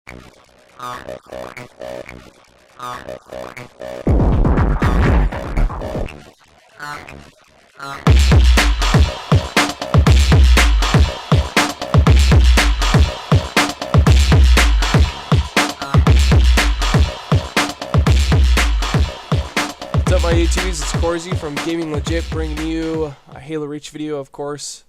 What's up, my YouTubers? It's Corzy from Gaming Legit, bringing you a Halo Reach video, of course.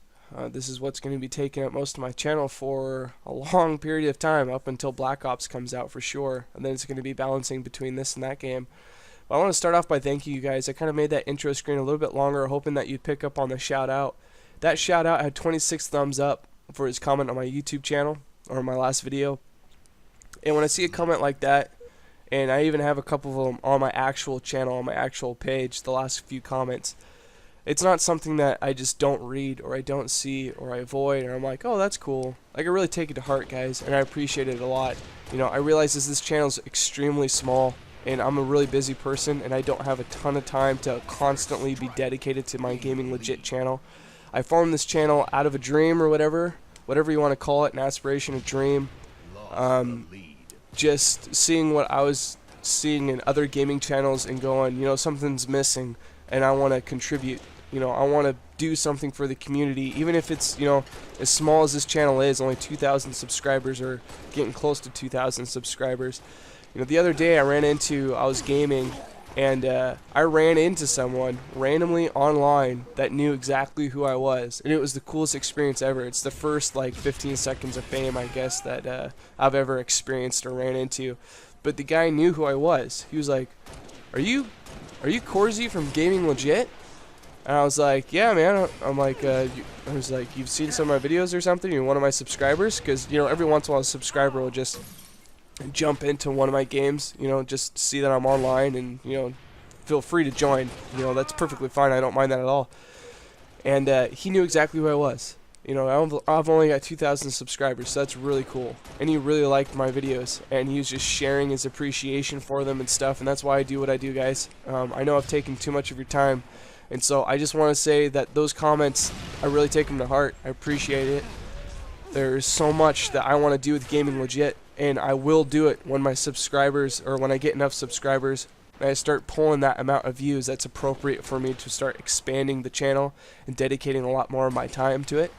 This is what's going to be taking up most of my channel for a long period of time, up until Black Ops comes out for sure, and then it's going to be balancing between this and that game. But I want to start off by thanking you guys. I kind of made that intro screen a little bit longer, hoping that you'd pick up on the shout out. That shout out had 26 thumbs up for his comment on my YouTube channel, or my last video. And when I see a comment like that, and I even have a couple of them on my actual channel, on my actual page, the last few comments, it's not something that I just don't read, or I don't see, or I avoid, or I'm like, oh, that's cool. Like, I really take it to heart, guys, and I appreciate it a lot. You know, I realize this channel is extremely small, and I'm a really busy person, and I don't have a ton of time to constantly be dedicated to my Gaming Legit channel. I formed this channel out of a dream, or whatever you want to call it, an aspiration, a dream. Just seeing what I was seeing in other gaming channels and going, you know, something's missing, and I want to contribute. You know, I want to do something for the community, even if it's, you know, as small as this channel is, only 2,000 subscribers, or getting close to 2,000 subscribers. You know, the other day I was gaming, and I ran into someone randomly online that knew exactly who I was, and it was the coolest experience ever. It's the first, like, 15 seconds of fame, I guess, that I've ever experienced or ran into. But the guy knew who I was. He was like, are you Corzy from Gaming Legit? And I was like, yeah, man. I'm like, I was like, you've seen some of my videos or something? You're one of my subscribers? Because, you know, every once in a while a subscriber will just jump into one of my games, you know, just see that I'm online, and, you know, feel free to join. You know, that's perfectly fine. I don't mind that at all. And he knew exactly who I was. You know, I've only got 2,000 subscribers, so that's really cool. And he really liked my videos, and he was just sharing his appreciation for them and stuff, and that's why I do what I do, guys. I know I've taken too much of your time, and so I just want to say that those comments, I really take them to heart. I appreciate it. There's so much that I want to do with Gaming Legit, and I will do it when my subscribers, or when I get enough subscribers, and I start pulling that amount of views that's appropriate for me to start expanding the channel and dedicating a lot more of my time to it.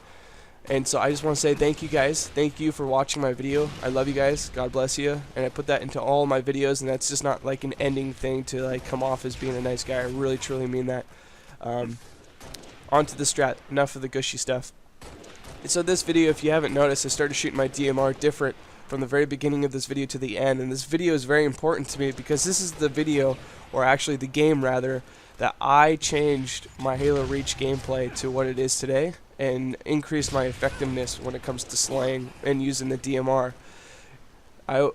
And so I just want to say thank you, guys. Thank you for watching my video. I love you guys. God bless you. And I put that into all my videos, and that's just not like an ending thing to like come off as being a nice guy. I really truly mean that. On to the strat. Enough of the gushy stuff. And so this video, if you haven't noticed, I started shooting my DMR different from the very beginning of this video to the end. And this video is very important to me because this is the video, or actually the game rather, that I changed my Halo Reach gameplay to what it is today, and increased my effectiveness when it comes to slaying and using the DMR.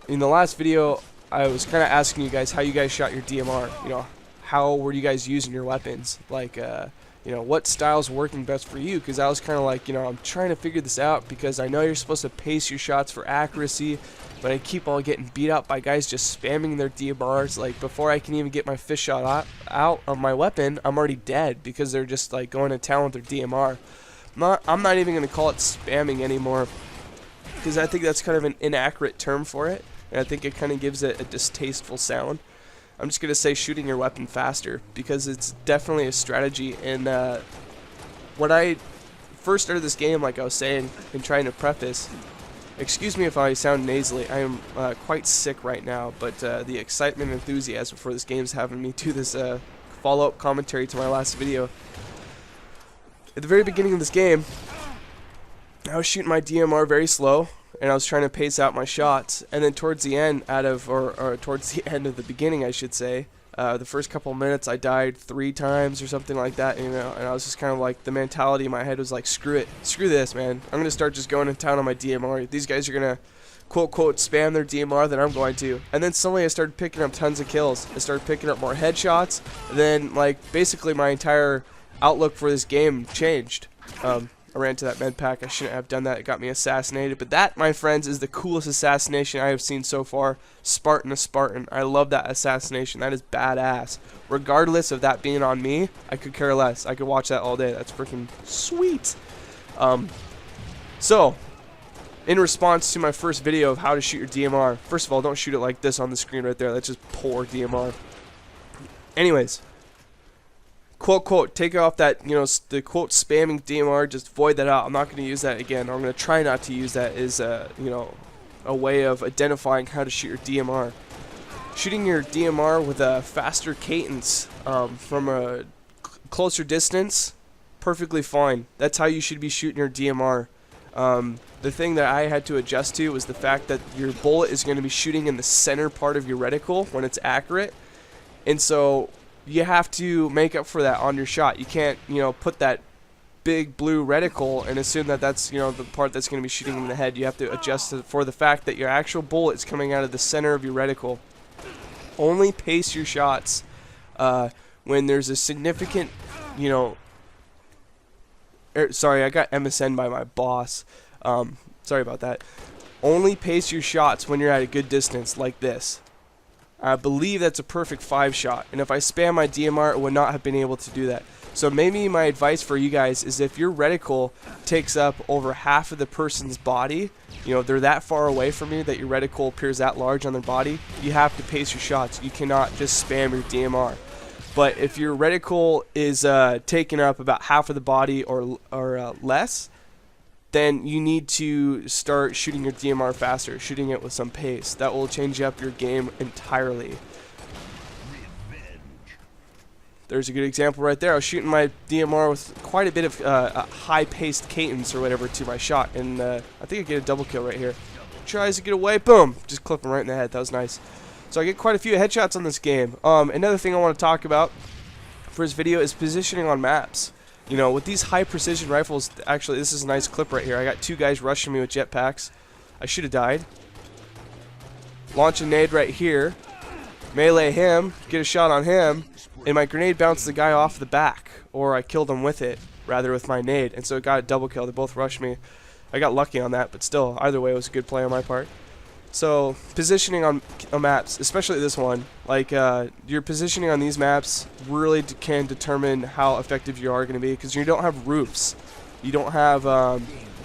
In the last video, I was kind of asking you guys how you guys shot your DMR. You know, how were you guys using your weapons? Like, you know, what style's working best for you? Because I was kind of like, you know, I'm trying to figure this out, because I know you're supposed to pace your shots for accuracy, but I keep on getting beat up by guys just spamming their DMRs. Like, before I can even get my fish shot out of my weapon, I'm already dead because they're just like going to town with their DMR. I'm not even going to call it spamming anymore, because I think that's kind of an inaccurate term for it, and I think it kind of gives it a distasteful sound. I'm just going to say shooting your weapon faster, because it's definitely a strategy. And when I first started this game, like I was saying and trying to preface, excuse me if I sound nasally, I am quite sick right now, but the excitement and enthusiasm for this game is having me do this follow-up commentary to my last video. At the very beginning of this game, I was shooting my DMR very slow, and I was trying to pace out my shots, and then towards the end, or towards the end of the beginning, I should say, the first couple of minutes, I died 3 times or something like that, you know, and I was just kind of like, the mentality in my head was like, screw it, screw this, man, I'm gonna start just going to town on my DMR. These guys are gonna quote quote spam their DMR, then I'm going to. And then suddenly I started picking up tons of kills. I started picking up more headshots, and then like basically my entire outlook for this game changed. I ran to that med pack. I shouldn't have done that. It got me assassinated. But that, my friends, is the coolest assassination I have seen so far. Spartan to Spartan. I love that assassination. That is badass. Regardless of that being on me, I could care less. I could watch that all day. That's freaking sweet. So, in response to my first video of how to shoot your DMR. First of all, don't shoot it like this on the screen right there. That's just poor DMR. Anyways, quote, take off that, the quote spamming DMR, just void that out. I'm not going to use that again. I'm going to try not to use that as, a way of identifying how to shoot your DMR. Shooting your DMR with a faster cadence from a closer distance, perfectly fine. That's how you should be shooting your DMR. The thing that I had to adjust to was the fact that your bullet is going to be shooting in the center part of your reticle when it's accurate, and so you have to make up for that on your shot. You can't, put that big blue reticle and assume that that's, the part that's going to be shooting in the head. You have to adjust for the fact that your actual bullet is coming out of the center of your reticle. Only pace your shots when there's a significant, sorry, I got MSN by my boss. Sorry about that. Only pace your shots when you're at a good distance like this. I believe that's a perfect 5 shot, and if I spam my DMR, it would not have been able to do that. So maybe my advice for you guys is, if your reticle takes up over half of the person's body, they're that far away from you that your reticle appears that large on their body, you have to pace your shots. You cannot just spam your DMR. But if your reticle is taking up about half of the body or less, then you need to start shooting your DMR faster, shooting it with some pace. That will change up your game entirely. There's a good example right there. I was shooting my DMR with quite a bit of a high-paced cadence or whatever to my shot, and I think I get a double kill right here. Tries to get away, boom! Just clip him right in the head. That was nice. So I get quite a few headshots on this game. Another thing I want to talk about for this video is positioning on maps. With these high precision rifles, actually this is a nice clip right here. I got 2 guys rushing me with jetpacks. I should have died. Launch a nade right here. Melee him, get a shot on him, and my grenade bounced the guy off the back. Or I killed him with it, rather with my nade. And so it got a double kill. They both rushed me. I got lucky on that, but still, either way it was a good play on my part. So, positioning on maps, especially this one, like your positioning on these maps really can determine how effective you are going to be, because you don't have roofs. You don't have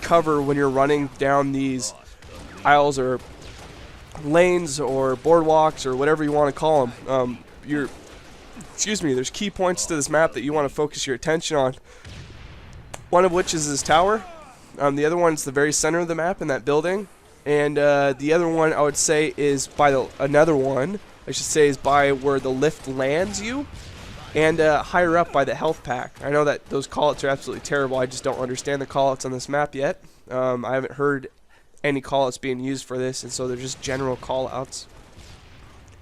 cover when you're running down these aisles or lanes or boardwalks or whatever you want to call them. There's key points to this map that you want to focus your attention on. One of which is this tower. The other one is the very center of the map in that building. And the other one I would say is by another one, I should say, is by where the lift lands you, and higher up by the health pack. I know that those callouts are absolutely terrible. I just don't understand the callouts on this map yet. I haven't heard any callouts being used for this, and so they're just general callouts.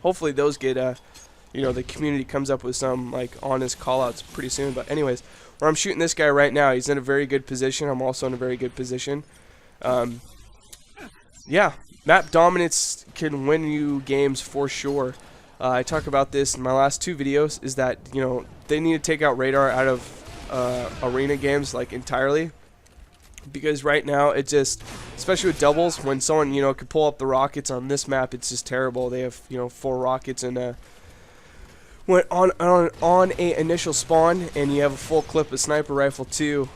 Hopefully those get the community comes up with some honest callouts pretty soon. But anyways, where I'm shooting this guy right now, he's in a very good position. I'm also in a very good position. Yeah, map dominance can win you games for sure. I talk about this in my last 2 videos, is that, they need to take out radar out of arena games, entirely. Because right now, it just, especially with doubles, when someone, could pull up the rockets on this map, it's just terrible. They have, 4 rockets and when on a initial spawn, and you have a full clip of sniper rifle too.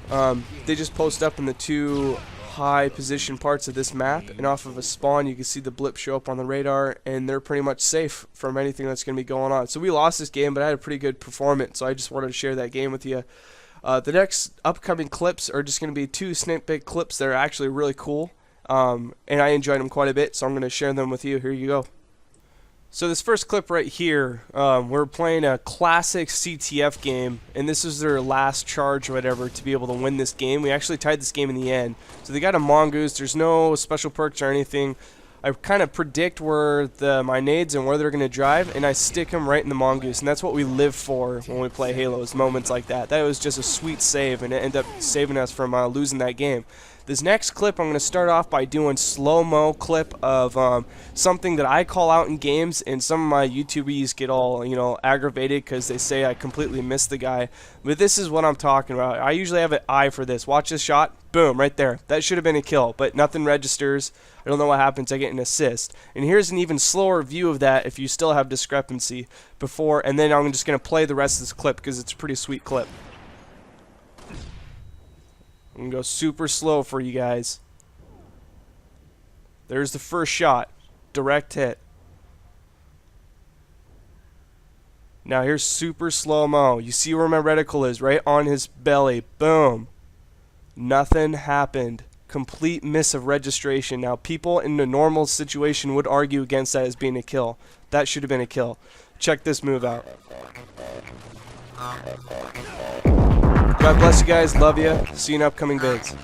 They just post up in the 2 high position parts of this map, and off of a spawn you can see the blip show up on the radar, and they're pretty much safe from anything that's going to be going on. So we lost this game, but I had a pretty good performance, so I just wanted to share that game with you. The next upcoming clips are just going to be 2 snippet clips that are actually really cool, and I enjoyed them quite a bit, so I'm going to share them with you. Here you go. So this first clip right here, we're playing a classic CTF game, and this is their last charge or whatever to be able to win this game. We actually tied this game in the end. So they got a mongoose. There's no special perks or anything. I kind of predict where my nades and where they're going to drive, and I stick them right in the mongoose, and that's what we live for when we play Halo, is moments like that. That was just a sweet save, and it ended up saving us from losing that game. This next clip, I'm going to start off by doing slow-mo clip of something that I call out in games, and some of my YouTubies get all, aggravated because they say I completely missed the guy. But this is what I'm talking about. I usually have an eye for this. Watch this shot. Boom, right there. That should have been a kill, but nothing registers. I don't know what happens. I get an assist. And here's an even slower view of that if you still have discrepancy before, and then I'm just going to play the rest of this clip because it's a pretty sweet clip. I'm going to go super slow for you guys. There's the first shot. Direct hit. Now here's super slow-mo. You see where my reticle is, right on his belly. Boom. Nothing happened. Complete miss of registration. Now people in a normal situation would argue against that as being a kill. That should have been a kill. Check this move out. God bless you guys. Love you. See you in upcoming vids.